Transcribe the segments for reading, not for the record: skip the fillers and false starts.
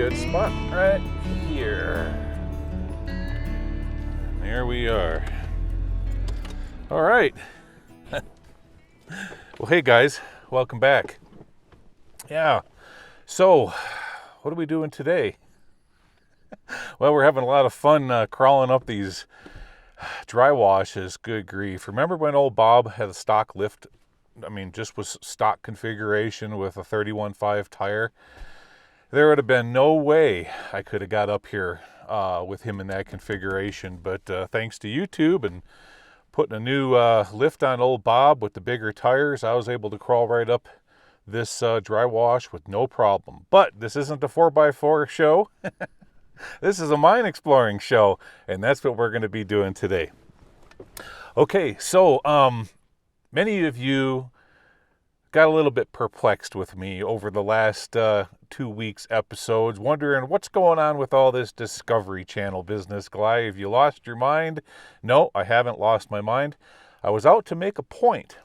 good spot right here. There we are. All right. Well, hey guys, welcome back. Yeah, so what are we doing today? Well, we're having a lot of fun crawling up these dry washes. Good grief. Remember when old Bob had a stock lift? I mean, just was stock configuration with a 31.5 tire. There would have been no way I could have got up here with him in that configuration. But thanks to YouTube and putting a new lift on old Bob with the bigger tires, I was able to crawl right up this dry wash with no problem. But this isn't a 4x4 show. This is a mine exploring show, and that's what we're going to be doing today. Okay, so many of you got a little bit perplexed with me over the last 2 weeks episodes, wondering what's going on with all this Discovery Channel business. Gly, have you lost your mind? No, I haven't lost my mind. I was out to make a point,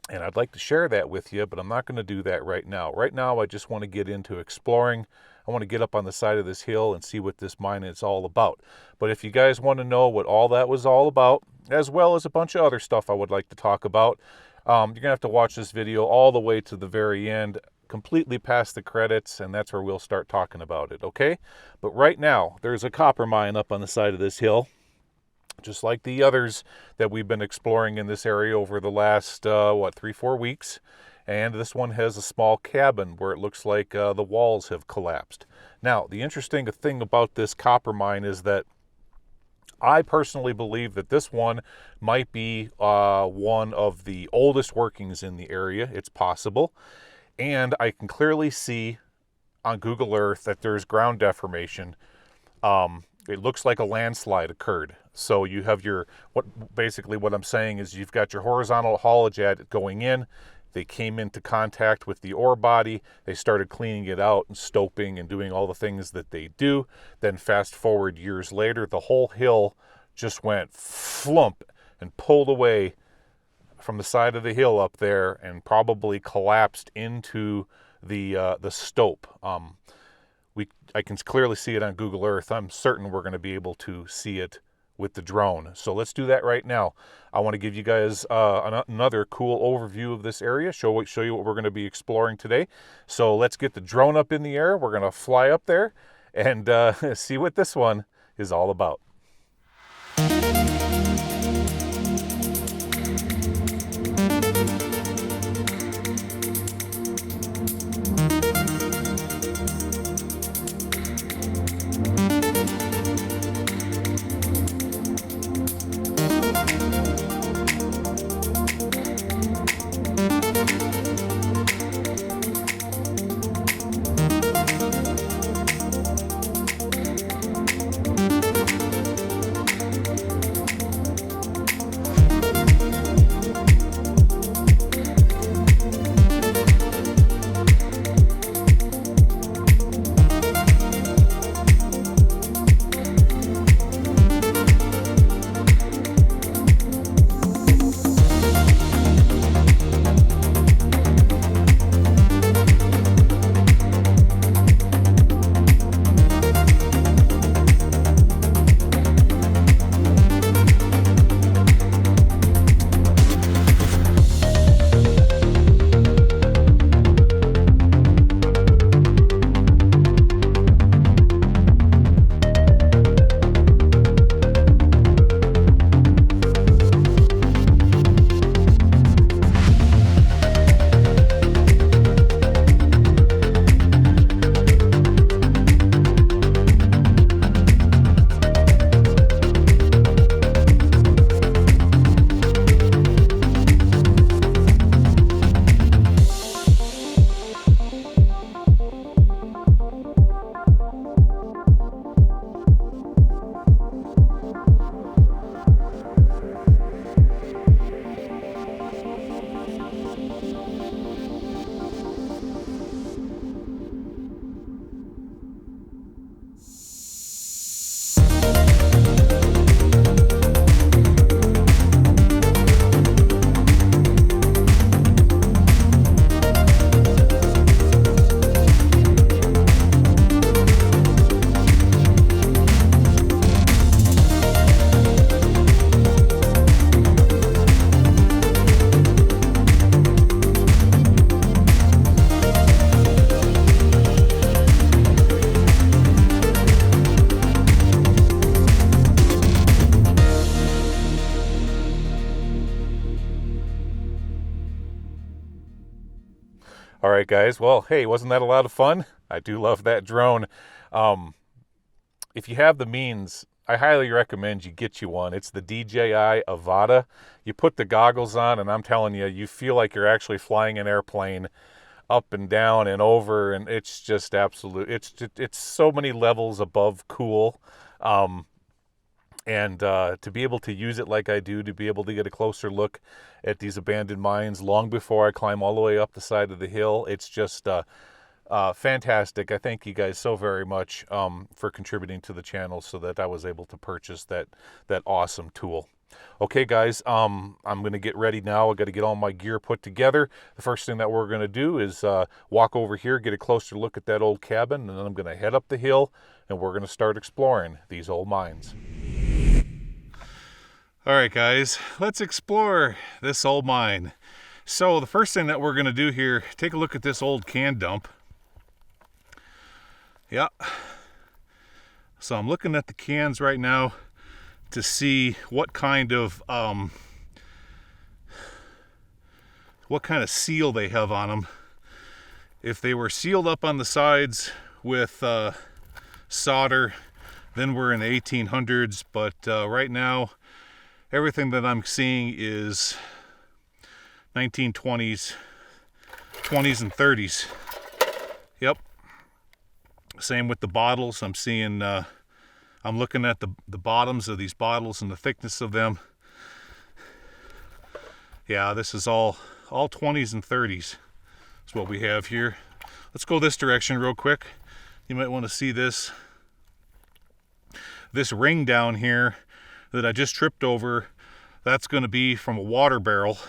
and I'd like to share that with you, but I'm not going to do that right now. Right now, I just want to get into exploring. I want to get up on the side of this hill and see what this mine is all about. But if you guys want to know what all that was all about, as well as a bunch of other stuff I would like to talk about, you're going to have to watch this video all the way to the very end, completely past the credits, and that's where we'll start talking about it, okay? But right now, there's a copper mine up on the side of this hill, just like the others that we've been exploring in this area over the last, 3-4 weeks. And this one has a small cabin where it looks like the walls have collapsed. Now, the interesting thing about this copper mine is that I personally believe that this one might be one of the oldest workings in the area. It's possible. And I can clearly see on Google Earth that there's ground deformation. It looks like a landslide occurred. So you have what I'm saying is you've got your horizontal haulage adit going in. They came into contact with the ore body. They started cleaning it out and stoping and doing all the things that they do. Then fast forward years later, the whole hill just went flump and pulled away from the side of the hill up there and probably collapsed into the stope. I can clearly see it on Google Earth. I'm certain we're going to be able to see it with the drone. So let's do that right now. I want to give you guys another cool overview of this area, show you what we're going to be exploring today. So let's get the drone up in the air. We're going to fly up there and see what this one is all about. right, guys. Well, hey, wasn't that a lot of fun? I do love that drone. If you have the means, I highly recommend you get you one. It's the DJI Avata. You put the goggles on, and I'm telling you, you feel like you're actually flying an airplane up and down and over, and it's just absolute. It's so many levels above cool. And to be able to use it like I do, to be able to get a closer look at these abandoned mines long before I climb all the way up the side of the hill, it's just fantastic. I thank you guys so very much for contributing to the channel so that I was able to purchase that awesome tool. Okay, guys, I'm going to get ready now. I got to get all my gear put together. The first thing that we're going to do is walk over here, get a closer look at that old cabin, and then I'm going to head up the hill, and we're going to start exploring these old mines. All right, guys, let's explore this old mine. So the first thing that we're going to do here, take a look at this old can dump. Yeah. So I'm looking at the cans right now to see what kind of seal they have on them. If they were sealed up on the sides with solder, then we're in the 1800s, but right now everything that I'm seeing is 1920s, 20s and 30s. Yep. Same with the bottles. I'm seeing I'm looking at the bottoms of these bottles and the thickness of them. Yeah, this is all 20s and 30s. That's what we have here. Let's go this direction real quick. You might want to see this ring down here that I just tripped over. That's going to be from a water barrel,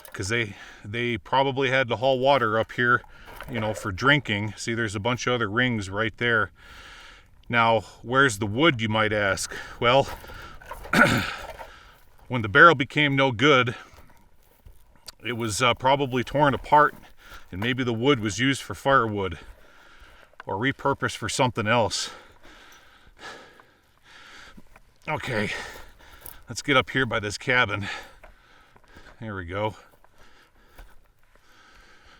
because they probably had to haul water up here, you know, for drinking. See, there's a bunch of other rings right there. Now, where's the wood, you might ask? Well, when the barrel became no good, it was probably torn apart, and maybe the wood was used for firewood or repurposed for something else. Okay, let's get up here by this cabin. There we go.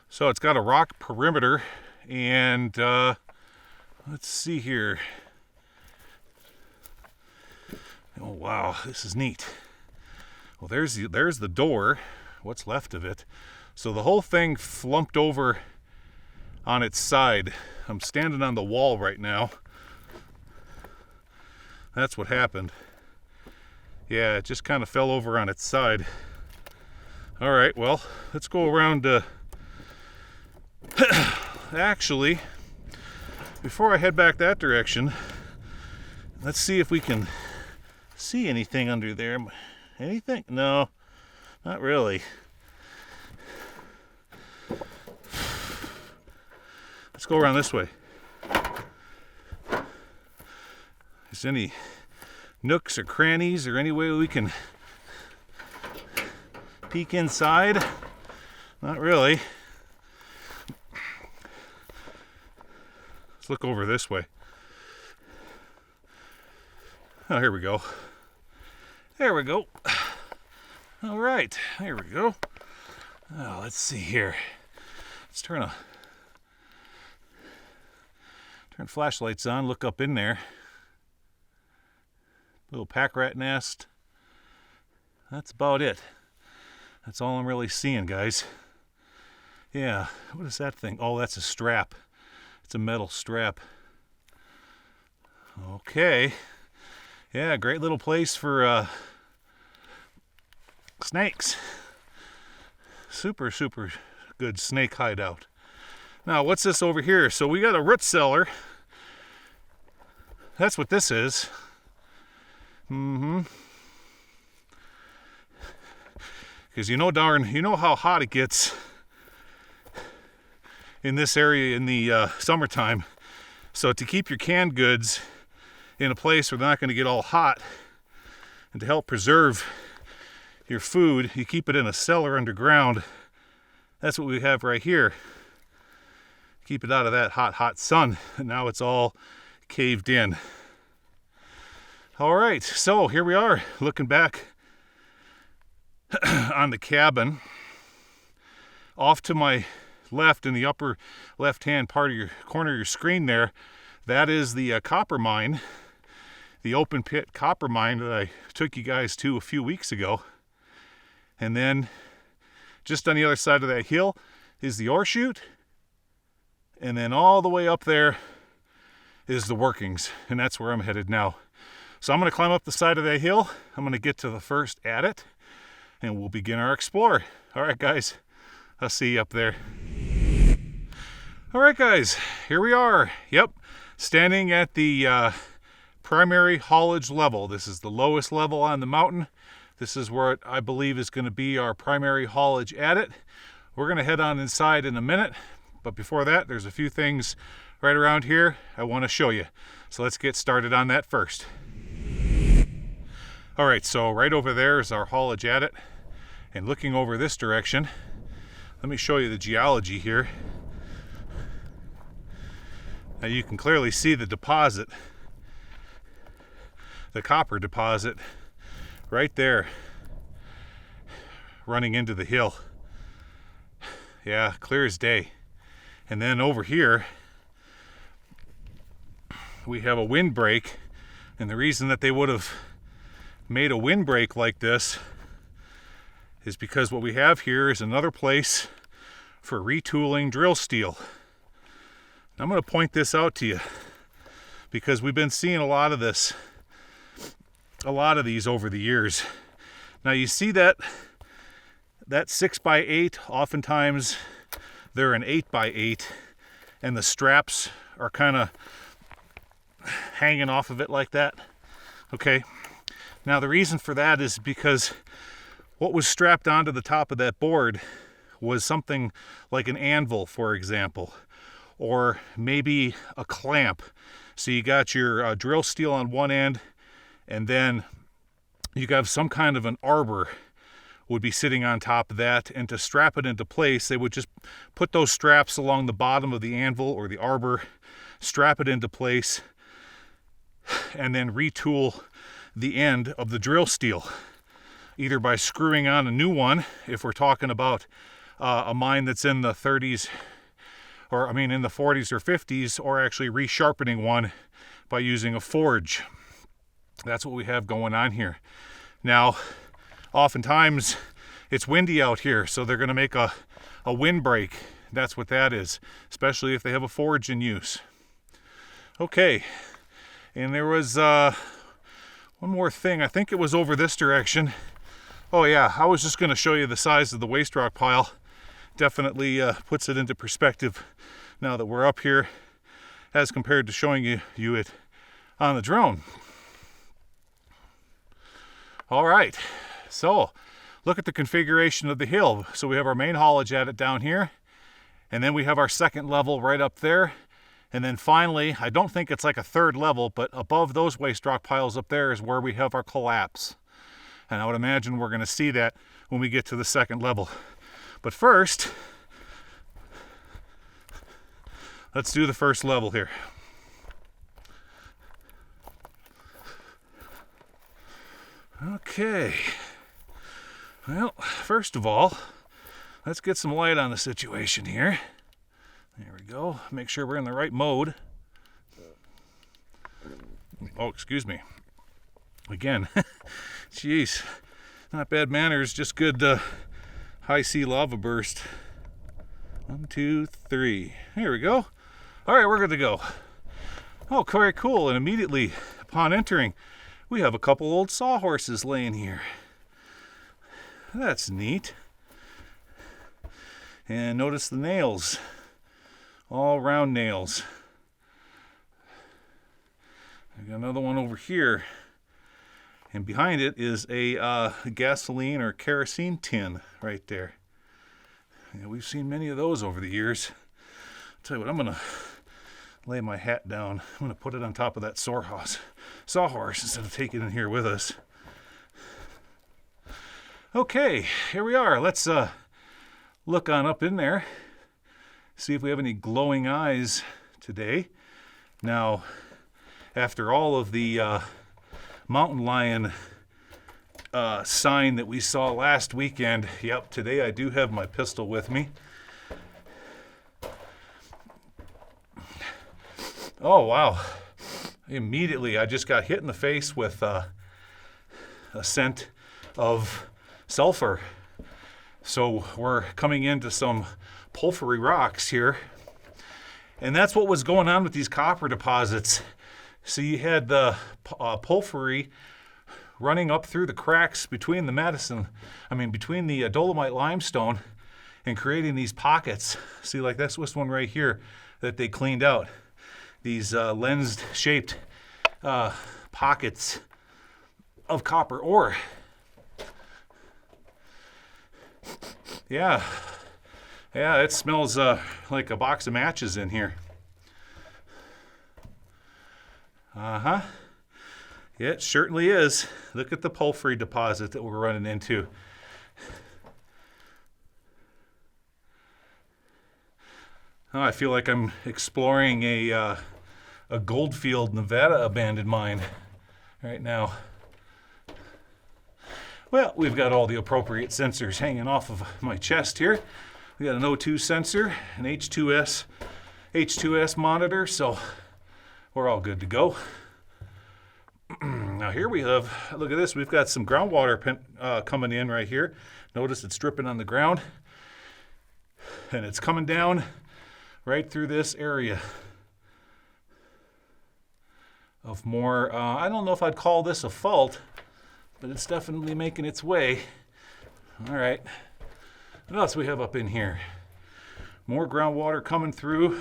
So it's got a rock perimeter, and let's see here. Oh wow, this is neat. Well, there's the door, what's left of it. So the whole thing flumped over on its side. I'm standing on the wall right now. That's what happened. Yeah, it just kind of fell over on its side. All right, well, let's go around. Actually, before I head back that direction, let's see if we can see anything under there. Anything? No, not really. Let's go around this way. Is any nooks or crannies or any way we can peek inside? Not really. Let's look over this way. Oh, here we go. There we go. All right, there we go. Oh, let's see here. Let's turn flashlights on, look up in there. Little pack rat nest. That's about it. That's all I'm really seeing, guys. Yeah, what is that thing? Oh, that's a strap. It's a metal strap. Okay. Yeah, great little place for snakes. Super, super good snake hideout. Now, what's this over here? So we got a root cellar. That's what this is. Because you know how hot it gets in this area in the summertime. So to keep your canned goods in a place where they're not going to get all hot, and to help preserve your food, you keep it in a cellar underground. That's what we have right here. Keep it out of that hot sun. And now it's all caved in. All right, so here we are, looking back on the cabin. off to my left in the upper left-hand part of your corner of your screen there, that is the copper mine, the open pit copper mine that I took you guys to a few weeks ago. And then just on the other side of that hill is the ore chute. And then all the way up there is the workings, and that's where I'm headed now. So I'm going to climb up the side of that hill. I'm going to get to the first adit, and we'll begin our explore. All right, guys, I'll see you up there. All right, guys, here we are. Yep, standing at the primary haulage level. This is the lowest level on the mountain. This is where I believe is going to be our primary haulage adit. We're going to head on inside in a minute, but before that, there's a few things right around here I want to show you. So let's get started on that first. All right, so right over there is our haulage adit, and looking over this direction, let me show you the geology here. Now you can clearly see the deposit, the copper deposit right there running into the hill. Yeah, clear as day. And then over here we have a windbreak, and the reason that they would have made a windbreak like this is because what we have here is another place for retooling drill steel. I'm going to point this out to you because we've been seeing a lot of this, a lot of these over the years. Now you see that 6x8, oftentimes they're an 8x8, and the straps are kind of hanging off of it like that. Okay, now the reason for that is because what was strapped onto the top of that board was something like an anvil, for example, or maybe a clamp. So you got your drill steel on one end, and then you got some kind of an arbor would be sitting on top of that, and to strap it into place, they would just put those straps along the bottom of the anvil or the arbor, strap it into place, and then retool the end of the drill steel, either by screwing on a new one, if we're talking about a mine that's in the 30s, or I mean in the 40s or 50s, or actually resharpening one by using a forge. That's what we have going on here. Now, oftentimes it's windy out here, so they're going to make a windbreak. That's what that is, especially if they have a forge in use. Okay, and there was one more thing. I think it was over this direction. Oh yeah, I was just going to show you the size of the waste rock pile. Definitely puts it into perspective now that we're up here as compared to showing you it on the drone. All right, so look at the configuration of the hill. So we have our main haulage adit down here, and then we have our second level right up there. And then finally, I don't think it's like a third level, but above those waste rock piles up there is where we have our collapse. And I would imagine we're going to see that when we get to the second level. But first, let's do the first level here. Okay. Well, first of all, let's get some light on the situation here. There we go. Make sure we're in the right mode. Oh, excuse me. Again, jeez, not bad manners, just good high sea lava burst. 1, 2, 3. Here we go. All right, we're good to go. Oh, very cool. And immediately upon entering, we have a couple old sawhorses laying here. That's neat. And notice the nails. All round nails. I got another one over here. And behind it is a gasoline or kerosene tin right there. Yeah, we've seen many of those over the years. I'll tell you what, I'm going to lay my hat down. I'm going to put it on top of that sawhorse instead of taking it in here with us. Okay, here we are. Let's look on up in there, see if we have any glowing eyes today. Now, after all of the mountain lion sign that we saw last weekend, yep, today I do have my pistol with me. Oh, wow. Immediately, I just got hit in the face with a scent of sulfur. So we're coming into some porphyry rocks here. And that's what was going on with these copper deposits. So you had the porphyry running up through the cracks between between the dolomite limestone and creating these pockets. See, like that's this one right here that they cleaned out. These lensed shaped pockets of copper ore. Yeah, it smells like a box of matches in here. Yeah, it certainly is. Look at the porphyry deposit that we're running into. Oh, I feel like I'm exploring a Goldfield, Nevada abandoned mine right now. Well, we've got all the appropriate sensors hanging off of my chest here. We got an O2 sensor, an H2S monitor, so we're all good to go. Now here we have, look at this, we've got some groundwater coming in right here. Notice it's dripping on the ground, and it's coming down right through this area of more, I don't know if I'd call this a fault, but it's definitely making its way. All right, what else we have up in here? More groundwater coming through.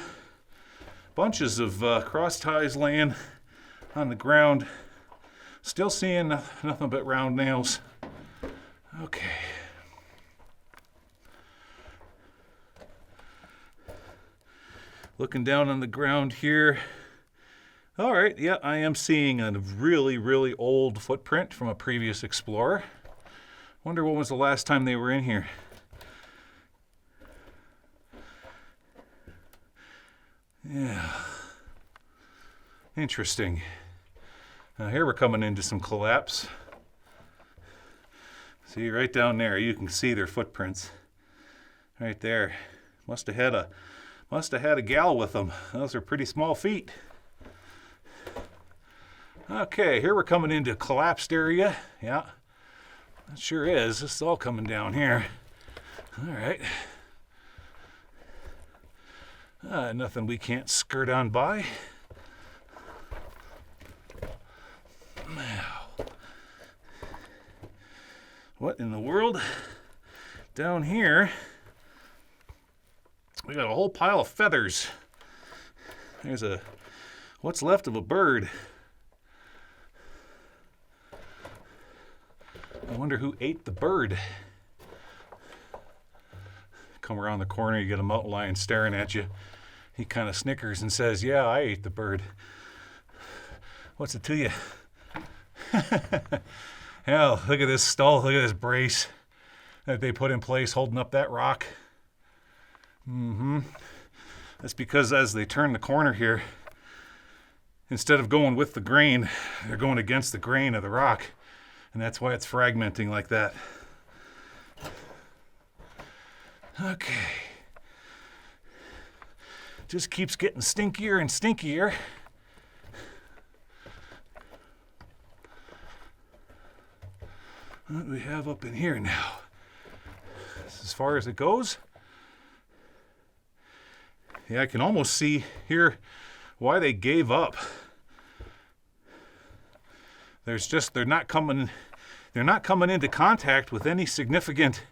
Bunches of cross ties laying on the ground. Still seeing nothing but round nails. Okay. Looking down on the ground here. All right, yeah, I am seeing a really, really old footprint from a previous explorer. Wonder when was the last time they were in here. Yeah. Interesting. Now here we're coming into some collapse. See right down there, you can see their footprints. Right there. Must have had a gal with them. Those are pretty small feet. Okay, here we're coming into collapsed area. Yeah, it sure is. This is all coming down here. All right. Nothing we can't skirt on by. Now, what in the world? Down here, we got a whole pile of feathers. There's what's left of a bird. I wonder who ate the bird. Come around the corner, you get a mountain lion staring at you. He kind of snickers and says, "Yeah, I ate the bird." What's it to you? Hell, look at this skull, look at this brace that they put in place holding up that rock. That's because as they turn the corner here, instead of going with the grain, they're going against the grain of the rock. And that's why it's fragmenting like that. Okay. Just keeps getting stinkier and stinkier. What do we have up in here now? As far as it goes. Yeah, I can almost see here why they gave up. They're not coming into contact with any significant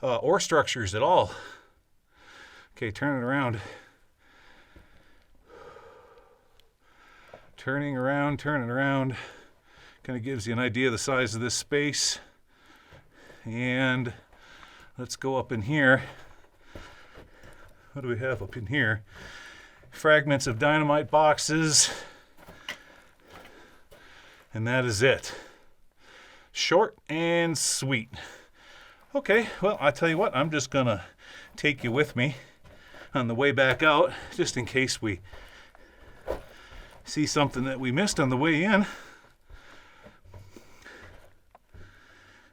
ore structures at all. Okay, turn it around. Turning around. Kind of gives you an idea of the size of this space. And let's go up in here. What do we have up in here? Fragments of dynamite boxes. And that is it. Short and sweet. Okay, well, I tell you what, I'm just going to take you with me on the way back out, just in case we see something that we missed on the way in.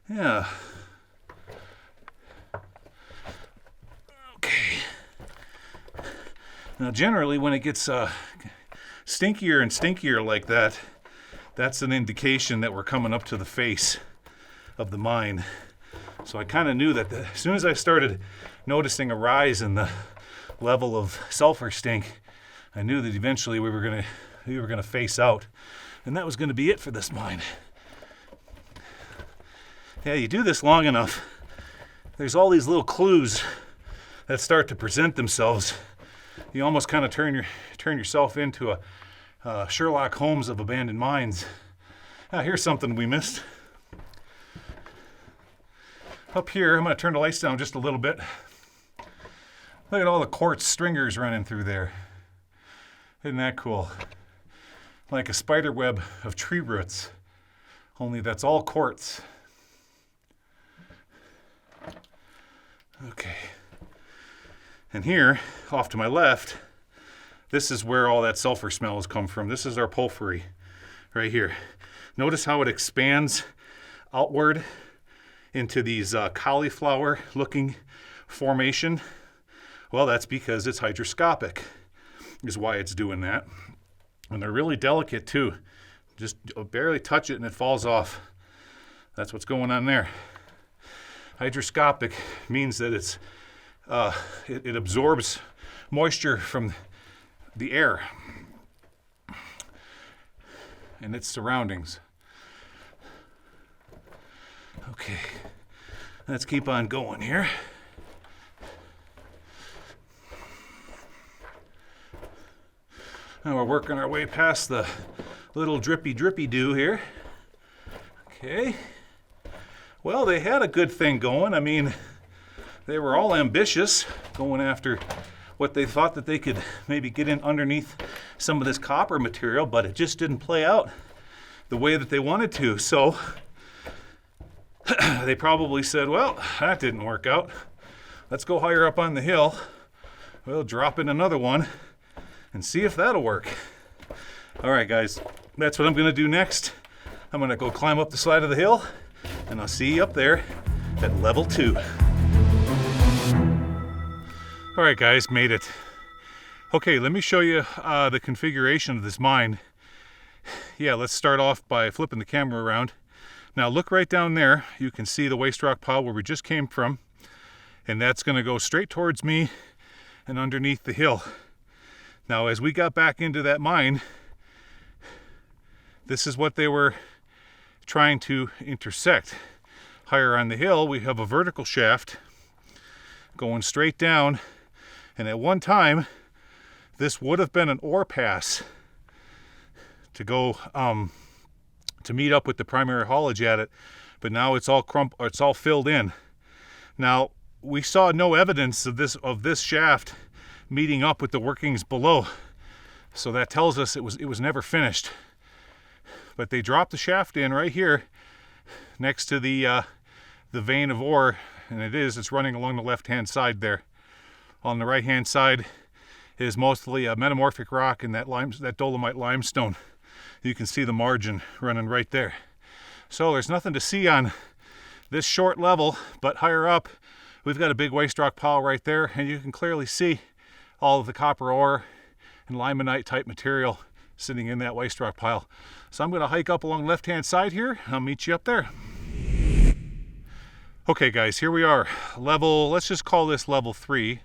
Yeah. Okay. Now, generally, when it gets stinkier and stinkier like that, that's an indication that we're coming up to the face of the mine. So I kind of knew that as soon as I started noticing a rise in the level of sulfur stink, I knew that eventually we were gonna face out, and that was gonna be it for this mine. Yeah, you do this long enough, there's all these little clues that start to present themselves. You almost kind of turn yourself into a Sherlock Holmes of abandoned mines. Now here's something we missed. Up here, I'm going to turn the lights down just a little bit. Look at all the quartz stringers running through there. Isn't that cool? Like a spider web of tree roots, only that's all quartz. Okay. And here, off to my left, this is where all that sulfur smell has come from. This is our porphyry right here. Notice how it expands outward into these cauliflower-looking formation. Well, that's because it's hygroscopic, is why it's doing that. And they're really delicate too. Just barely touch it and it falls off. That's what's going on there. Hygroscopic means that it absorbs moisture from the air and its surroundings. Okay, let's keep on going here. Now we're working our way past the little drippy dew here. Okay. Well, they had a good thing going. I mean, they were all ambitious, going after what they thought that they could maybe get in underneath some of this copper material, but it just didn't play out the way that they wanted to. So they probably said, well, that didn't work out. Let's go higher up on the hill. We'll drop in another one and see if that'll work. All right, guys, that's what I'm gonna do next. I'm gonna go climb up the side of the hill, and I'll see you up there at level 2. All right, guys, made it. Okay, let me show you the configuration of this mine. Yeah, let's start off by flipping the camera around. Now look right down there. You can see the waste rock pile where we just came from, and that's gonna go straight towards me and underneath the hill. Now, as we got back into that mine, this is what they were trying to intersect. Higher on the hill, we have a vertical shaft going straight down, and at one time, this would have been an ore pass to go to meet up with the primary haulage at it, but now it's all filled in. Now, we saw no evidence of this shaft meeting up with the workings below, so that tells us it was never finished. But they dropped the shaft in right here next to the vein of ore, and it's running along the left-hand side there. On the right-hand side is mostly a metamorphic rock and that dolomite limestone. You can see the margin running right there. So there's nothing to see on this short level, but higher up we've got a big waste rock pile right there, and you can clearly see all of the copper ore and limonite type material sitting in that waste rock pile. So I'm going to hike up along the left-hand side here. I'll meet you up there. Okay, guys, here we are. Let's just call this level 3,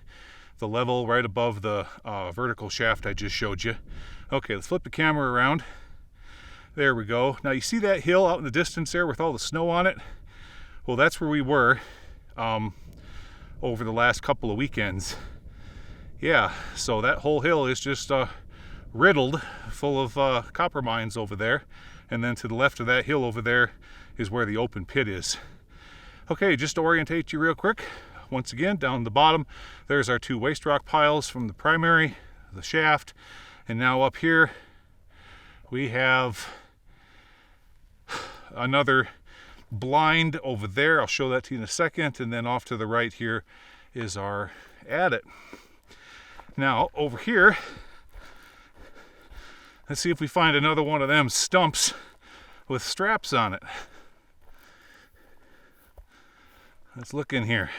the level right above the vertical shaft I just showed you. Okay, let's flip the camera around. There we go. Now you see that hill out in the distance there with all the snow on it? Well, that's where we were over the last couple of weekends. Yeah, so that whole hill is just riddled full of copper mines over there, and then to the left of that hill over there is where the open pit is. Okay, just to orientate you real quick, once again, down the bottom there's our 2 waste rock piles from the primary, the shaft, and now up here we have another blind over there. I'll show that to you in a second, and then off to the right here is our adit. Now over here, let's see if we find another one of them stumps with straps on it. Let's look in here.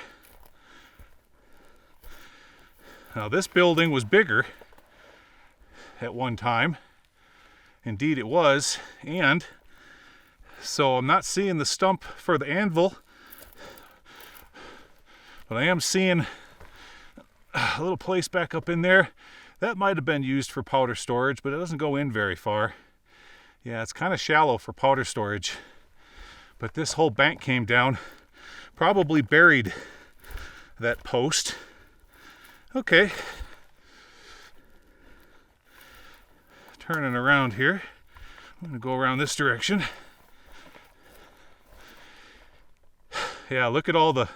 Now this building was bigger at one time, Indeed it was. And so I'm not seeing the stump for the anvil, but I am seeing a little place back up in there. That might have been used for powder storage, but it doesn't go in very far. Yeah, it's kind of shallow for powder storage. But this whole bank came down, probably buried that post. Okay. Turning around here. I'm going to go around this direction. Yeah, look at all the...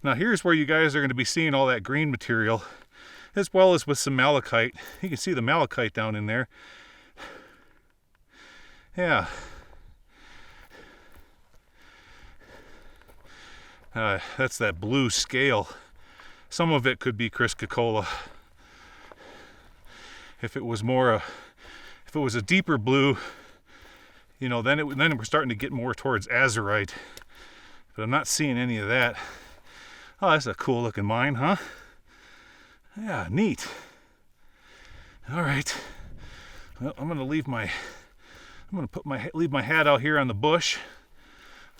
Now here's where you guys are going to be seeing all that green material, as well as with some malachite. You can see the malachite down in there. Yeah. That's that blue scale. Some of it could be Chrysocolla. If it was a deeper blue, you know, then we're starting to get more towards azurite. But I'm not seeing any of that. Oh, that's a cool looking mine, huh? Yeah, neat. All right. Well, I'm gonna leave my hat out here on the bush,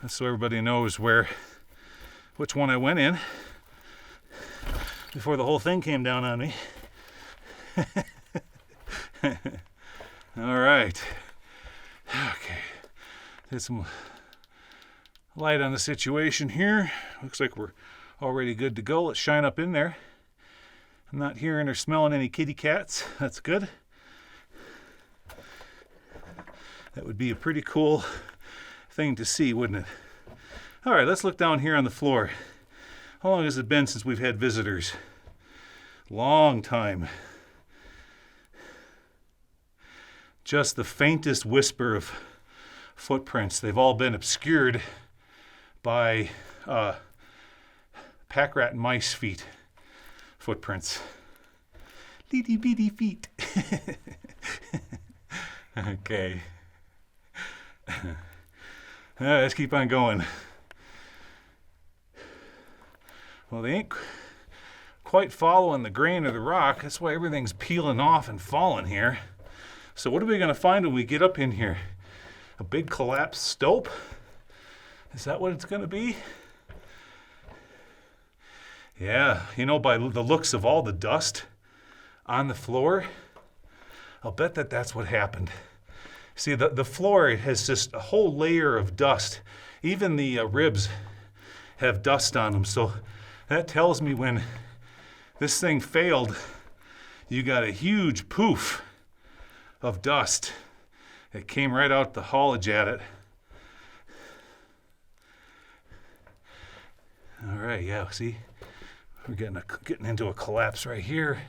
just so everybody knows which one I went in before the whole thing came down on me. All right. Okay. Get some light on the situation here. Looks like we're already good to go. Let's shine up in there. I'm not hearing or smelling any kitty cats. That's good. That would be a pretty cool thing to see, wouldn't it? All right, let's look down here on the floor. How long has it been since we've had visitors? Long time. Just the faintest whisper of footprints. They've all been obscured by pack rat and mice feet. Footprints. Litty bitty feet. Okay. Let's keep on going. Well, they ain't quite following the grain of the rock. That's why everything's peeling off and falling here. So what are we going to find when we get up in here? A big collapsed stope? Is that what it's going to be? Yeah, you know, by the looks of all the dust on the floor, I'll bet that's what happened. See, the floor has just a whole layer of dust. Even the ribs have dust on them. So that tells me when this thing failed, you got a huge poof of dust. It came right out the haulage at it. All right, yeah, see? We're getting into a collapse right here.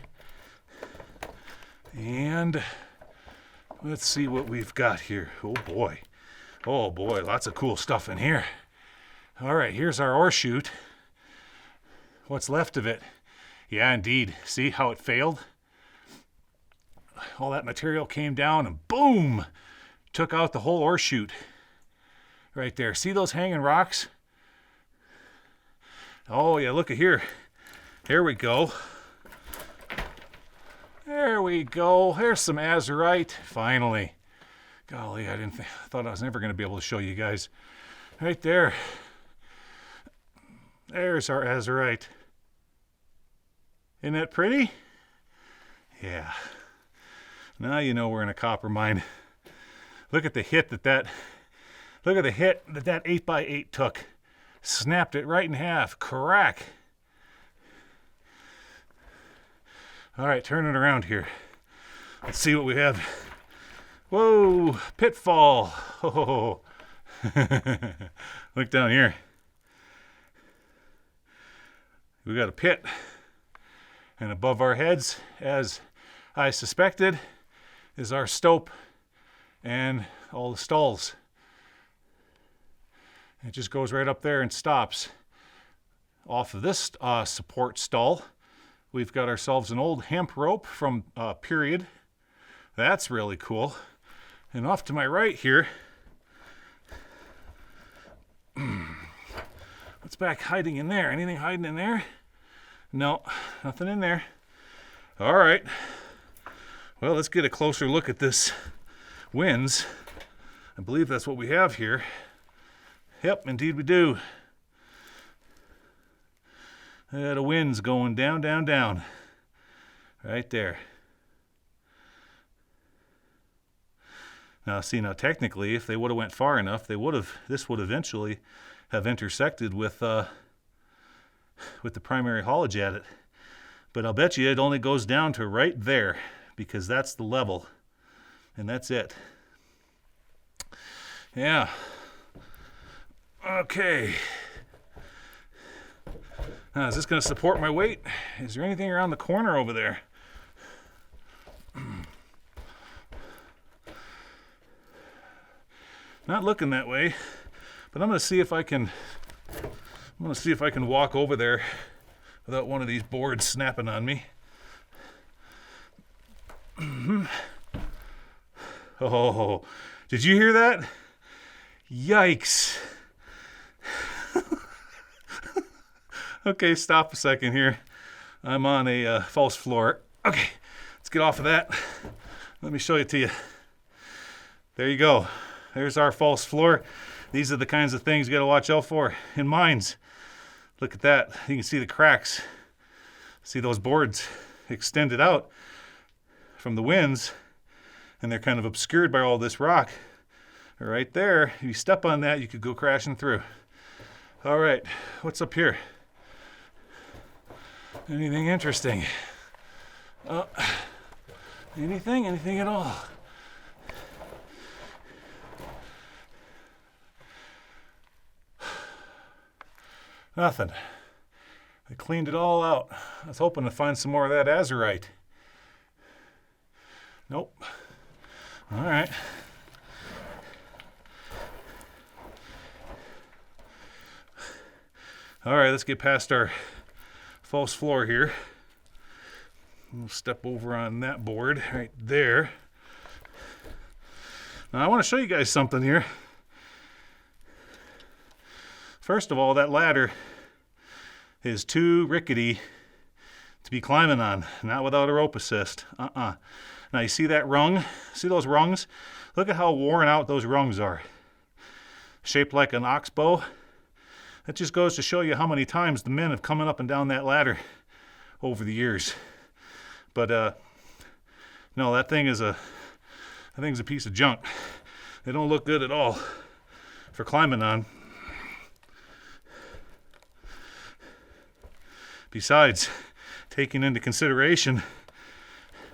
And let's see what we've got here. Oh boy, lots of cool stuff in here. All right, here's our ore chute. What's left of it? Yeah, indeed. See how it failed? All that material came down and boom, took out the whole ore chute right there. See those hanging rocks? Oh yeah, look at here. There we go. There we go. There's some azurite. Finally. Golly, I thought I was never going to be able to show you guys. Right there. There's our azurite. Isn't that pretty? Yeah. Now you know we're in a copper mine. Look at the hit that 8x8 took. Snapped it right in half. Crack. All right, turn it around here. Let's see what we have. Whoa, pitfall. Oh. Look down here. We got a pit. And above our heads, as I suspected, is our stope and all the stalls. It just goes right up there and stops. Off of this support stall, we've got ourselves an old hemp rope from period. That's really cool. And off to my right here, what's back hiding in there? Anything hiding in there? No, nothing in there. All right. Well, let's get a closer look at this. winds. I believe that's what we have here. Yep, indeed we do. The wind's going down, down, down. Right there. Now, see, now technically, if they would have went far enough, this would eventually have intersected with the primary haulage at it. But I'll bet you it only goes down to right there, because that's the level, and that's it. Yeah. Okay. Now, is this going to support my weight? Is there anything around the corner over there? Not looking that way, but I'm going to see if I can walk over there without one of these boards snapping on me. Oh, did you hear that? Yikes. Okay, stop a second here. I'm on a false floor. Okay, let's get off of that. Let me show it to you. There you go. There's our false floor. These are the kinds of things you got to watch out for in mines. Look at that. You can see the cracks. See those boards extended out from the winds, and they're kind of obscured by all this rock. Right there, if you step on that, you could go crashing through. All right, what's up here? Anything interesting? Anything at all? Nothing. I cleaned it all out. I was hoping to find some more of that azurite. Nope. All right. All right, let's get past our false floor here. We'll step over on that board right there. Now I want to show you guys something here. First of all, that ladder is too rickety to be climbing on, not without a rope assist. Now you see that rung? See those rungs? Look at how worn out those rungs are. Shaped like an oxbow. That just goes to show you how many times the men have come up and down that ladder over the years. But no, that thing's a piece of junk. They don't look good at all for climbing on. Besides, taking into consideration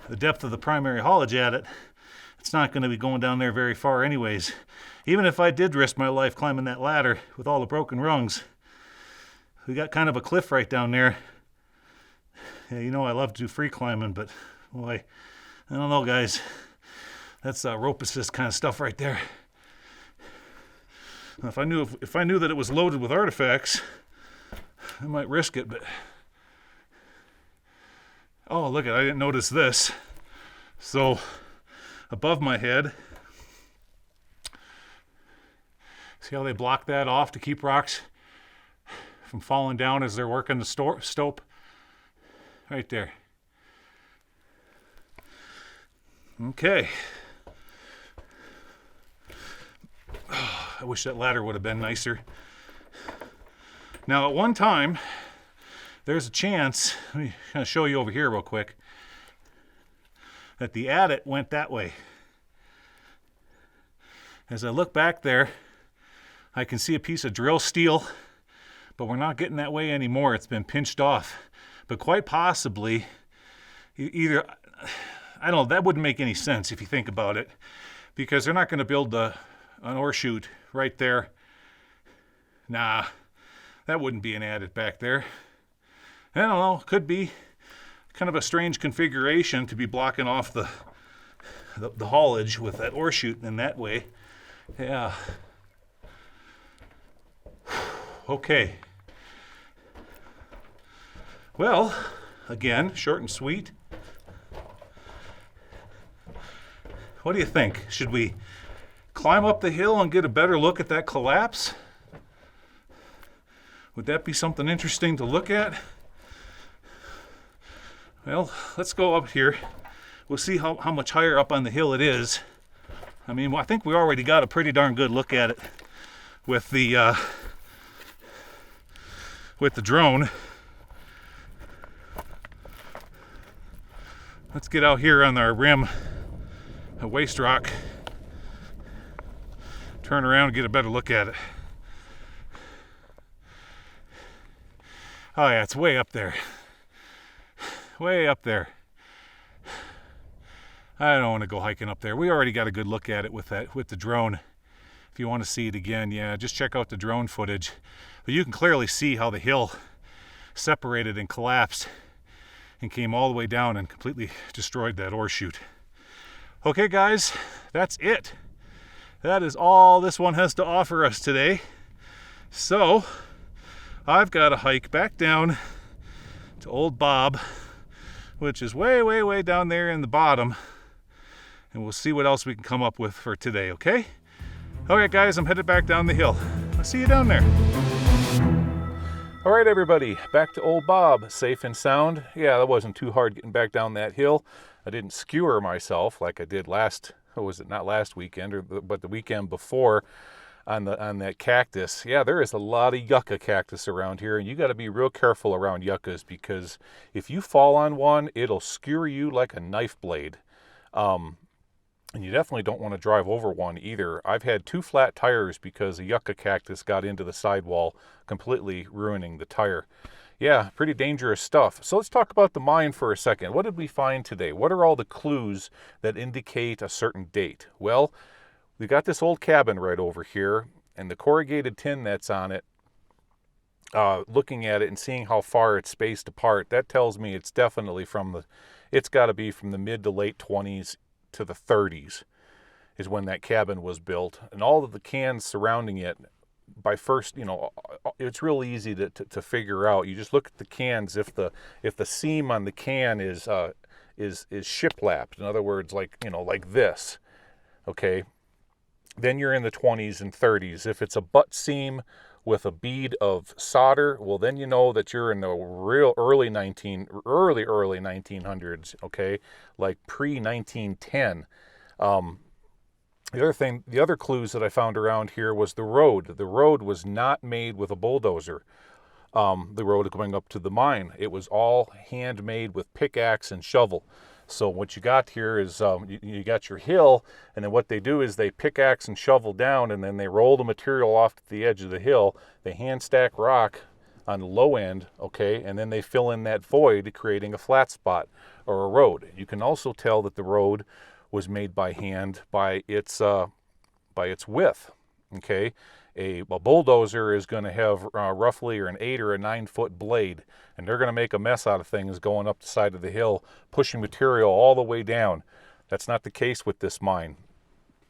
the depth of the primary haulage at it, it's not going to be going down there very far anyways. Even if I did risk my life climbing that ladder with all the broken rungs, we got kind of a cliff right down there. Yeah, you know I love to do free climbing, but boy, I don't know, guys. That's rope assist kind of stuff right there. Now, if I knew that it was loaded with artifacts, I might risk it, but oh, look, I didn't notice this. So above my head, see how they block that off to keep rocks from falling down as they're working the stope? Right there. Okay. Oh, I wish that ladder would have been nicer. Now, at one time, there's a chance, let me kind of show you over here real quick, that the adit went that way. As I look back there, I can see a piece of drill steel, but we're not getting that way anymore. It's been pinched off. But quite possibly, either, I don't know, that wouldn't make any sense if you think about it, because they're not going to build an ore chute right there. Nah, that wouldn't be an adit back there. I don't know, could be kind of a strange configuration to be blocking off the haulage with that ore chute in that way. Yeah. Okay. Well, again, short and sweet. What do you think? Should we climb up the hill and get a better look at that collapse? Would that be something interesting to look at? Well, let's go up here. We'll see how much higher up on the hill it is. I mean, I think we already got a pretty darn good look at it with the drone. Let's get out here on our rim of waste rock, turn around and get a better look at it. Oh yeah, it's way up there. Way up there. I don't want to go hiking up there. We already got a good look at it with the drone. If you want to see it again, yeah, just check out the drone footage. But you can clearly see how the hill separated and collapsed and came all the way down and completely destroyed that ore chute. Okay guys, that's it. That is all this one has to offer us today. So I've got to hike back down to Old Bob, which is way, way, way down there in the bottom. And we'll see what else we can come up with for today, okay? All right, guys, I'm headed back down the hill. I'll see you down there. All right, everybody, back to Old Bob, safe and sound. Yeah, that wasn't too hard getting back down that hill. I didn't skewer myself like I did not last weekend, but the weekend before on that cactus. Yeah, there is a lot of yucca cactus around here, and you got to be real careful around yuccas because if you fall on one, it'll skewer you like a knife blade. And you definitely don't want to drive over one either. I've had 2 flat tires because a yucca cactus got into the sidewall, completely ruining the tire. Yeah, pretty dangerous stuff. So let's talk about the mine for a second. What did we find today? What are all the clues that indicate a certain date? Well, we got this old cabin right over here, and the corrugated tin that's on it, looking at it and seeing how far it's spaced apart, that tells me it's definitely it's got to be from the mid to late 20s to the 30s is when that cabin was built. And all of the cans surrounding it, by first, it's real easy to figure out. You just look at the cans. If the seam on the can is shiplapped, in other words, like this, okay, then you're in the 20s and 30s. If it's a butt seam with a bead of solder, well, then you know that you're in the real early 1900s, okay, like pre-1910. The other clues that I found around here was the road. The road was not made with a bulldozer. The road going up to the mine, it was all handmade with pickaxe and shovel. So what you got here is you got your hill, and then what they do is they pickaxe and shovel down, and then they roll the material off to the edge of the hill. They hand stack rock on the low end, okay, and then they fill in that void, creating a flat spot or a road. You can also tell that the road was made by hand by its width, okay. A bulldozer is going to have roughly an 8 or a 9 foot blade, and they're going to make a mess out of things going up the side of the hill, pushing material all the way down. That's not the case with this mine.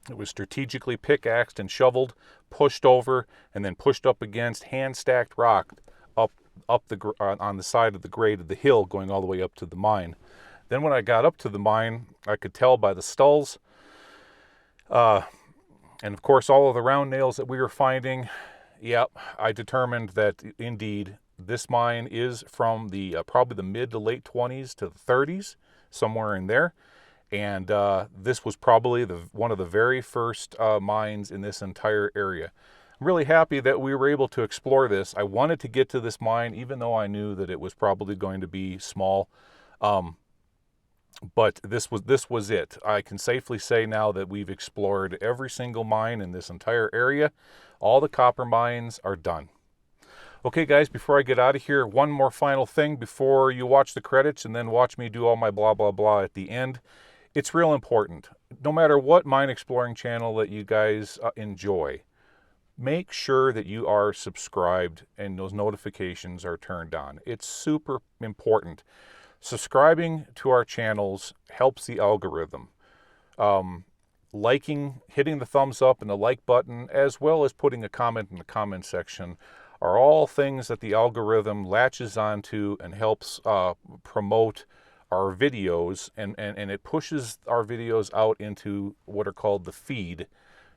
It was strategically pickaxed and shoveled, pushed over, and then pushed up against hand-stacked rock up on the side of the grade of the hill, going all the way up to the mine. Then when I got up to the mine, I could tell by the stalls, and of course, all of the round nails that we were finding, yep, I determined that indeed this mine is from the probably the mid to late 20s to the 30s, somewhere in there. And this was probably one of the very first mines in this entire area. I'm really happy that we were able to explore this. I wanted to get to this mine, even though I knew that it was probably going to be small. But this was it. I can safely say now that we've explored every single mine in this entire area. All the copper mines are done. Okay, guys, before I get out of here, one more final thing before you watch the credits and then watch me do all my blah, blah, blah at the end. It's real important. No matter what mine exploring channel that you guys enjoy, make sure that you are subscribed and those notifications are turned on. It's super important. Subscribing to our channels helps the algorithm. Liking, hitting the thumbs up and the like button, as well as putting a comment in the comment section, are all things that the algorithm latches onto and helps promote our videos, and it pushes our videos out into what are called the feed,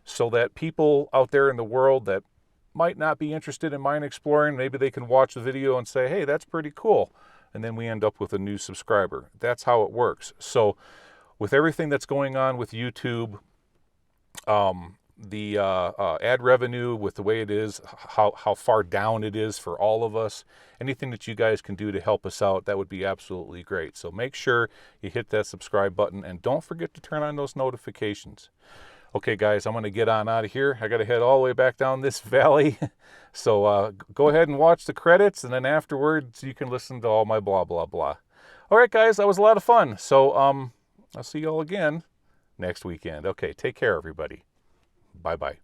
so that people out there in the world that might not be interested in mine exploring, maybe they can watch the video and say, hey, that's pretty cool. And then we end up with a new subscriber. That's how it works. So with everything that's going on with YouTube, the ad revenue with the way it is, how far down it is for all of us. Anything that you guys can do to help us out, that would be absolutely great. So make sure you hit that subscribe button and don't forget to turn on those notifications. Okay, guys, I'm going to get on out of here. I got to head all the way back down this valley. So go ahead and watch the credits, and then afterwards you can listen to all my blah, blah, blah. All right, guys, that was a lot of fun. So I'll see you all again next weekend. Okay, take care, everybody. Bye-bye.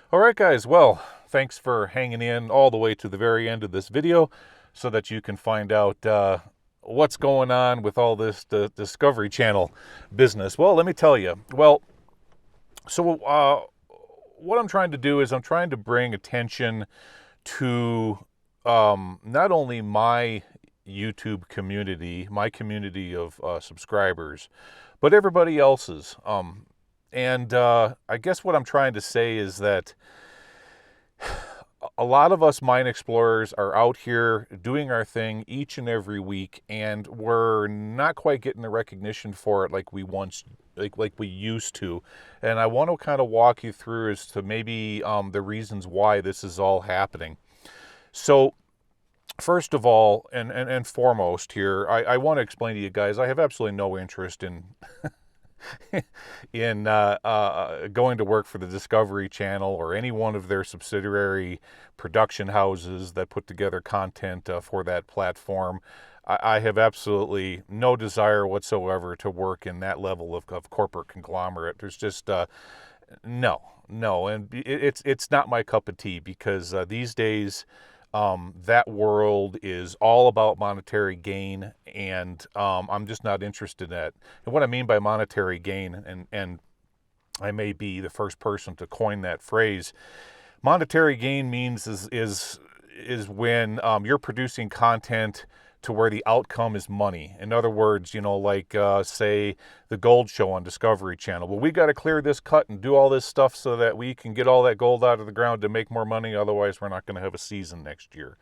All right, guys. Well, thanks for hanging in all the way to the very end of this video so that you can find out what's going on with all this Discovery Channel business. Well, let me tell you. Well, so what I'm trying to do is I'm trying to bring attention to not only my YouTube community, my community of subscribers, but everybody else's. And I guess what I'm trying to say is that a lot of us mine explorers are out here doing our thing each and every week, and we're not quite getting the recognition for it like we once, like we used to. And I want to kind of walk you through as to maybe the reasons why this is all happening. So first of all, and foremost here, I want to explain to you guys, I have absolutely no interest in in going to work for the Discovery Channel or any one of their subsidiary production houses that put together content for that platform. I have absolutely no desire whatsoever to work in that level of corporate conglomerate. There's just no, and it's not my cup of tea, because these days that world is all about monetary gain, and I'm just not interested in that. And what I mean by monetary gain, and I may be the first person to coin that phrase, monetary gain means is when you're producing content to where the outcome is money. In other words, like say the gold show on Discovery Channel. Well, we got to clear this cut and do all this stuff so that we can get all that gold out of the ground to make more money. Otherwise, we're not going to have a season next year.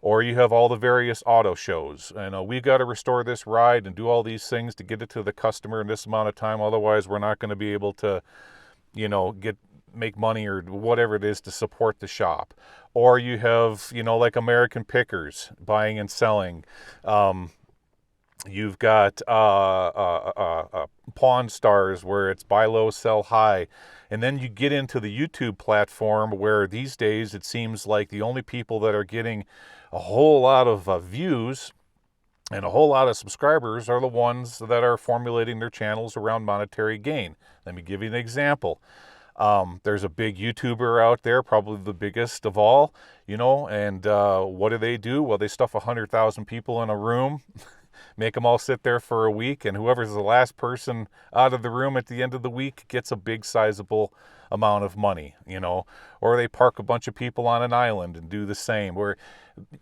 Or you have all the various auto shows, and we've got to restore this ride and do all these things to get it to the customer in this amount of time. Otherwise, we're not going to be able to, make money or whatever it is to support the shop. Or you have, like American Pickers, buying and selling. You've got Pawn Stars, where it's buy low, sell high. And then you get into the YouTube platform, where these days it seems like the only people that are getting a whole lot of views and a whole lot of subscribers are the ones that are formulating their channels around monetary gain. Let me give you an example. There's a big YouTuber out there, probably the biggest of all, and what do? Well, they stuff 100,000 people in a room, make them all sit there for a week, and whoever's the last person out of the room at the end of the week gets a big sizable amount of money, or they park a bunch of people on an island and do the same. Where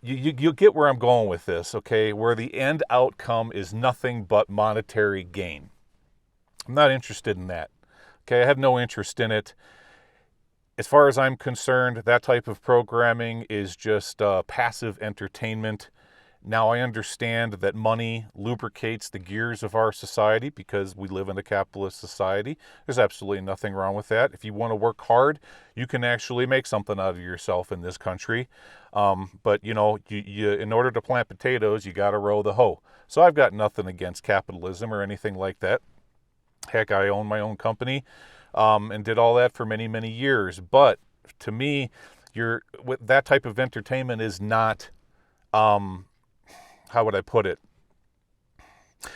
you get where I'm going with this, okay? Where the end outcome is nothing but monetary gain. I'm not interested in that. Okay, I have no interest in it. As far as I'm concerned, that type of programming is just passive entertainment. Now, I understand that money lubricates the gears of our society because we live in a capitalist society. There's absolutely nothing wrong with that. If you want to work hard, you can actually make something out of yourself in this country. But, you in order to plant potatoes, you got to row the hoe. So I've got nothing against capitalism or anything like that. Heck, I own my own company, and did all that for many, many years. But to me, with that type of entertainment is not, how would I put it?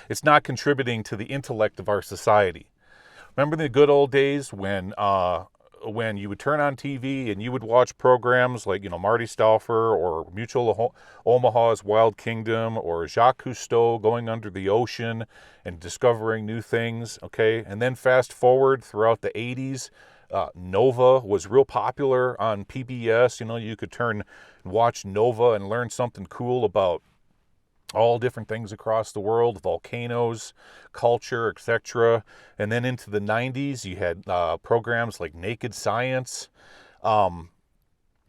It's not contributing to the intellect of our society. Remember the good old days when you would turn on TV and you would watch programs like, Marty Stauffer or Mutual Omaha's Wild Kingdom or Jacques Cousteau going under the ocean and discovering new things, okay? And then fast forward throughout the 80s, Nova was real popular on PBS. You could turn and watch Nova and learn something cool about all different things across the world, volcanoes, culture, etc. And then into the 90s, you had programs like Naked Science.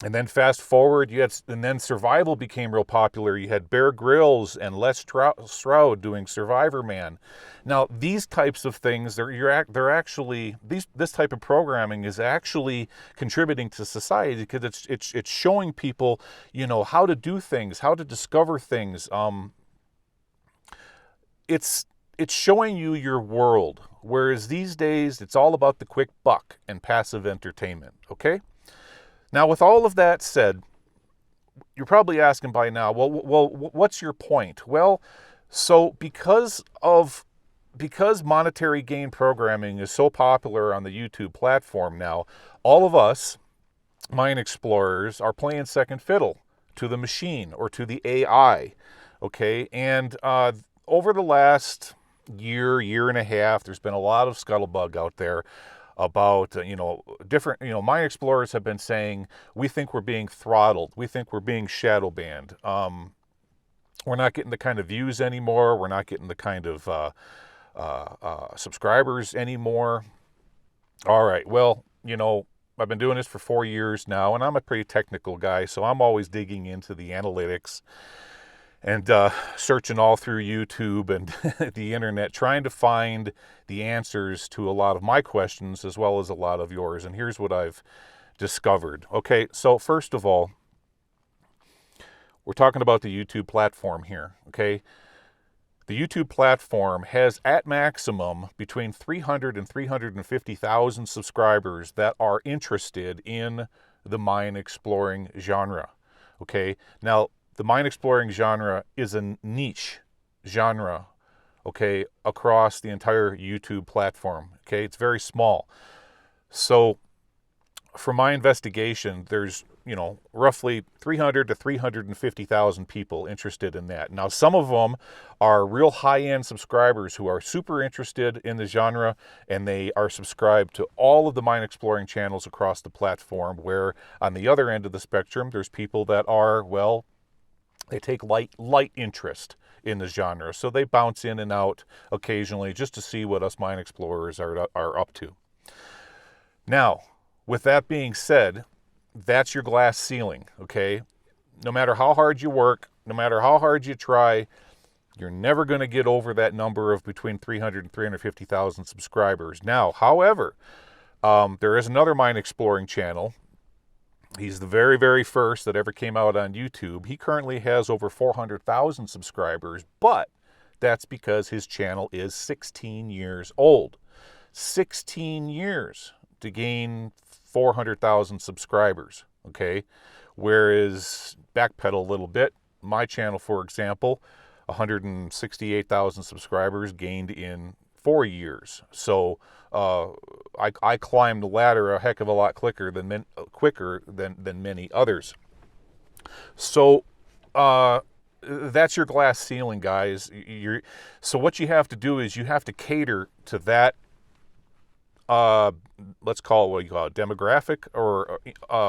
And then fast forward, and then survival became real popular. You had Bear Grylls and Les Stroud doing Survivor Man. Now, these types of things, they're actually, this type of programming is actually contributing to society because it's showing people, how to do things, how to discover things. It's showing you your world, whereas these days it's all about the quick buck and passive entertainment, okay? Now, with all of that said, you're probably asking by now, well, what's your point? Well, so because monetary gain programming is so popular on the YouTube platform now, all of us mine explorers are playing second fiddle to the machine or to the AI, okay? And over the last year and a half, there's been a lot of scuttlebutt out there about, different, mine explorers have been saying, we think we're being throttled. We think we're being shadow banned. We're not getting the kind of views anymore. We're not getting the kind of subscribers anymore. All right, well, I've been doing this for 4 years now, and I'm a pretty technical guy, so I'm always digging into the analytics and searching all through YouTube and the internet, trying to find the answers to a lot of my questions as well as a lot of yours. And here's what I've discovered. Okay, so first of all, we're talking about the YouTube platform here, okay? The YouTube platform has at maximum between 300 and 350,000 subscribers that are interested in the mine exploring genre, okay? Now, the mine exploring genre is a niche genre, okay, across the entire YouTube platform, okay? It's very small. So from my investigation, there's, roughly 300 to 350,000 people interested in that. Now, some of them are real high-end subscribers who are super interested in the genre, and they are subscribed to all of the mine exploring channels across the platform, where on the other end of the spectrum, there's people that are, well, they take light interest in the genre. So they bounce in and out occasionally just to see what us mine explorers are up to. Now, with that being said, that's your glass ceiling, okay? No matter how hard you work, no matter how hard you try, you're never going to get over that number of between 300 and 350,000 subscribers. Now, however, there is another mine exploring channel. He's the very, very first that ever came out on YouTube. He currently has over 400,000 subscribers, but that's because his channel is 16 years old. 16 years to gain 400,000 subscribers, okay? Whereas, backpedal a little bit, my channel, for example, 168,000 subscribers gained in 4 years. So I climbed the ladder a heck of a lot quicker than many others. So that's your glass ceiling, guys. So what you have to do is you have to cater to that, let's call it what you call it, demographic, or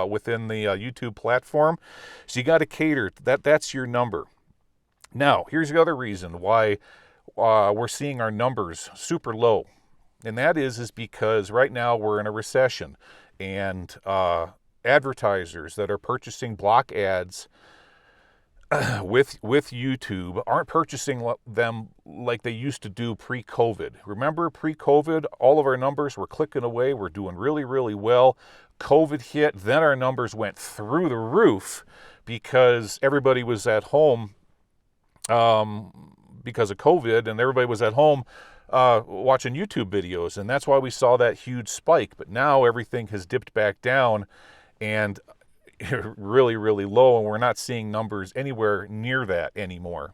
within the YouTube platform. So you got to cater to that. That's your number. Now, here's the other reason why we're seeing our numbers super low. And that is because right now we're in a recession, and advertisers that are purchasing block ads with YouTube aren't purchasing them like they used to do pre-COVID. Remember, pre-COVID, all of our numbers were clicking away. We're doing really, really well. COVID hit, then our numbers went through the roof because everybody was at home because of COVID, and everybody was at home watching YouTube videos, and that's why we saw that huge spike. But now everything has dipped back down and really, really low, and we're not seeing numbers anywhere near that anymore.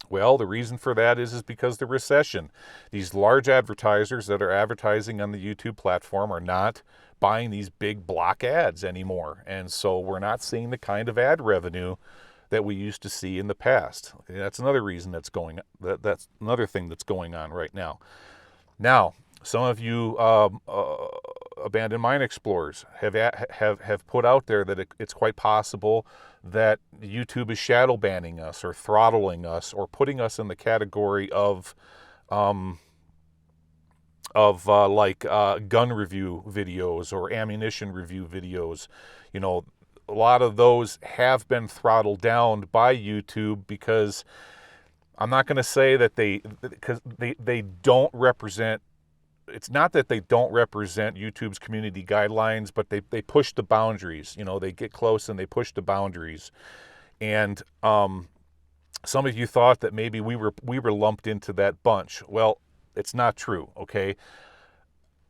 Well, the reason for that is because the recession. These large advertisers that are advertising on the YouTube platform are not buying these big block ads anymore. And so we're not seeing the kind of ad revenue that we used to see in the past. That's another reason that's another thing that's going on right now. Now, some of you abandoned mine explorers have put out there that it's quite possible that YouTube is shadow banning us or throttling us or putting us in the category of gun review videos or ammunition review videos. You know, a lot of those have been throttled down by YouTube because I'm not going to say that they don't represent. It's not that they don't represent YouTube's community guidelines, but they push the boundaries. You know, they get close and they push the boundaries. And some of you thought that maybe we were lumped into that bunch. Well, it's not true, okay?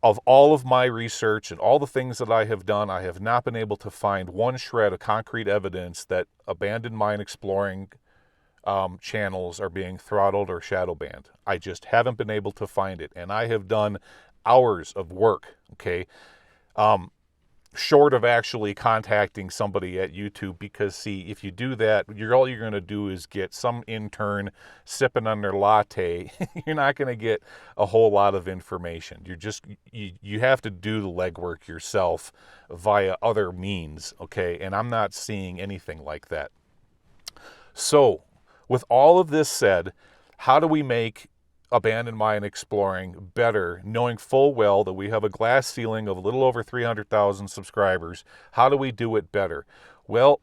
Of all of my research and all the things that I have done, I have not been able to find one shred of concrete evidence that abandoned mine exploring channels are being throttled or shadow banned. I just haven't been able to find it. And I have done hours of work, okay, short of actually contacting somebody at YouTube, because, see, if you do that, all you're going to do is get some intern sipping on their latte. You're not going to get a whole lot of information. You have to do the legwork yourself via other means, okay, and I'm not seeing anything like that. So, with all of this said, how do we make abandoned mine exploring better, knowing full well that we have a glass ceiling of a little over 300,000 subscribers? How do we do it better? Well,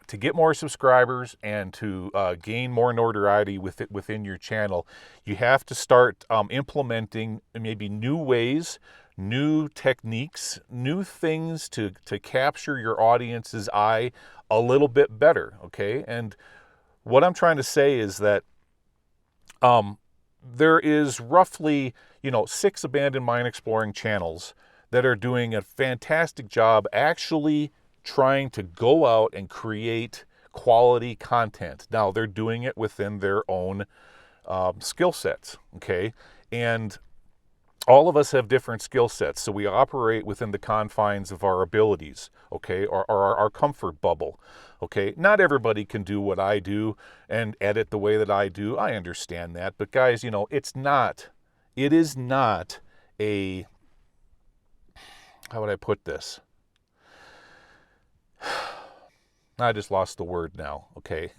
to get more subscribers and to gain more notoriety within your channel, you have to start implementing maybe new ways, new techniques, new things to capture your audience's eye a little bit better, okay? And what I'm trying to say is that there is roughly, 6 abandoned mine exploring channels that are doing a fantastic job actually trying to go out and create quality content. Now, they're doing it within their own skill sets, okay? And all of us have different skill sets, so we operate within the confines of our abilities, okay, or our comfort bubble, okay? Not everybody can do what I do and edit the way that I do. I understand that, but guys, it is not a, how would I put this? I just lost the word now, okay?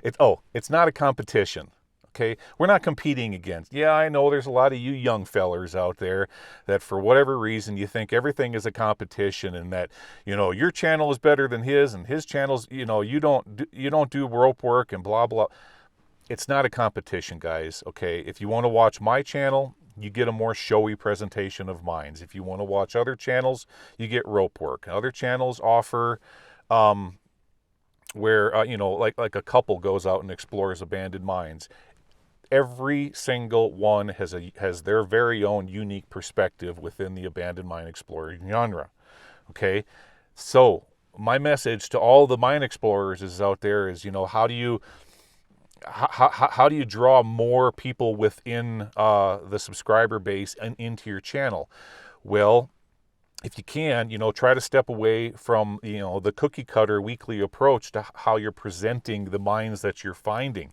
It's not a competition. Okay, we're not competing against. Yeah, I know there's a lot of you young fellers out there that for whatever reason you think everything is a competition and that, your channel is better than his and his channel's, you don't do rope work and blah, blah. It's not a competition, guys, okay? If you want to watch my channel, you get a more showy presentation of mines. If you want to watch other channels, you get rope work. Other channels offer where, like a couple goes out and explores abandoned mines. Every single one has their very own unique perspective within the abandoned mine explorer genre, okay? So my message to all the mine explorers is out there is, how do you draw more people within the subscriber base and into your channel? Well, if you can, try to step away from, the cookie cutter weekly approach to how you're presenting the mines that you're finding.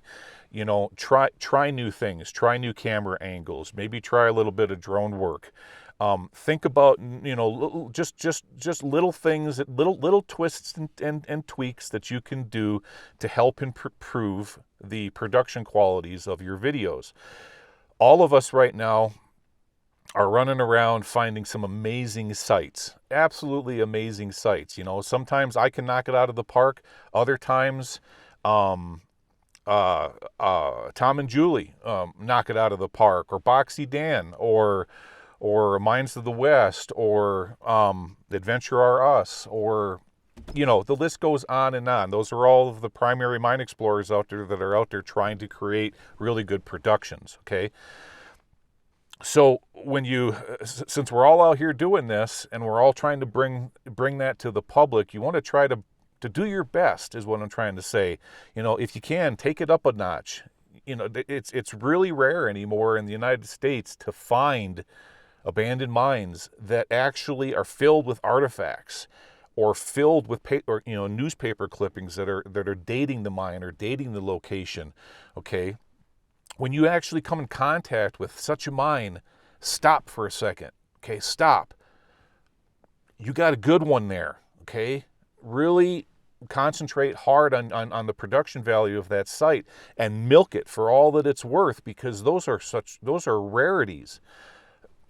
Try new things, try new camera angles, maybe try a little bit of drone work. Think about, just little things, little twists and tweaks that you can do to help improve the production qualities of your videos. All of us right now are running around finding some amazing sites, absolutely amazing sites. Sometimes I can knock it out of the park. Other times, Tom and Julie knock it out of the park, or Boxy Dan, or Mines of the West, or Adventure R Us, or you know, the list goes on and on. Those are all of the primary mine explorers out there that are out there trying to create really good productions, okay? So when you, since we're all out here doing this and we're all trying to bring that to the public, you want to try to do your best is what I'm trying to say. You know, if you can, take it up a notch. You know, it's really rare anymore in the United States to find abandoned mines that actually are filled with artifacts or filled with newspaper clippings that are dating the mine or dating the location, okay? When you actually come in contact with such a mine, stop for a second, okay? Stop. You got a good one there, okay? Really concentrate hard on the production value of that site and milk it for all that it's worth, because those are rarities.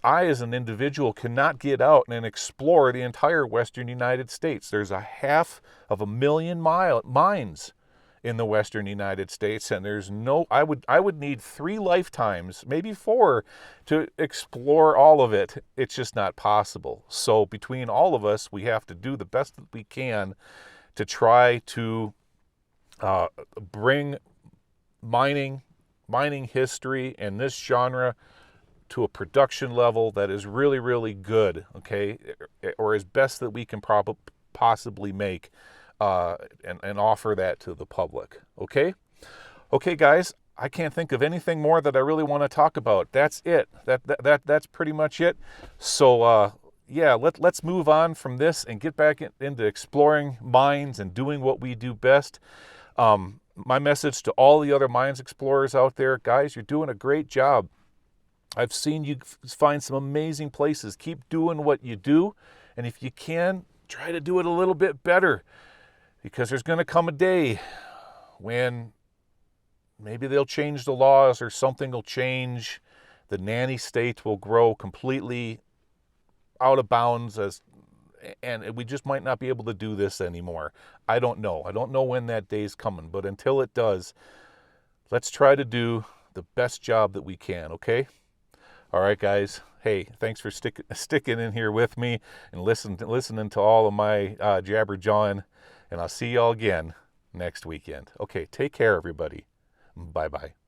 I, as an individual, cannot get out and explore the entire western United States. There's 500,000 mines in the western United States, and there's no, I would need 3 lifetimes, maybe 4, to explore all of it. It's just not possible. So between all of us, we have to do the best that we can to try to bring mining history and this genre to a production level that is really, really good, okay, or as best that we can possibly make, and offer that to the public, okay? Okay, guys, I can't think of anything more that I really want to talk about. That's it. That's pretty much it. So, yeah, let's move on from this and get back into exploring mines and doing what we do best. My message to all the other mines explorers out there, guys, you're doing a great job. I've seen you find some amazing places. Keep doing what you do, and if you can, try to do it a little bit better, because there's going to come a day when maybe they'll change the laws or something will change. The nanny state will grow completely out of bounds, and we just might not be able to do this anymore. I don't know. I don't know when that day's coming, but until it does, let's try to do the best job that we can, okay? All right, guys. Hey, thanks for sticking in here with me and listening to all of my jabber jawing, and I'll see y'all again next weekend. Okay, take care, everybody. Bye-bye.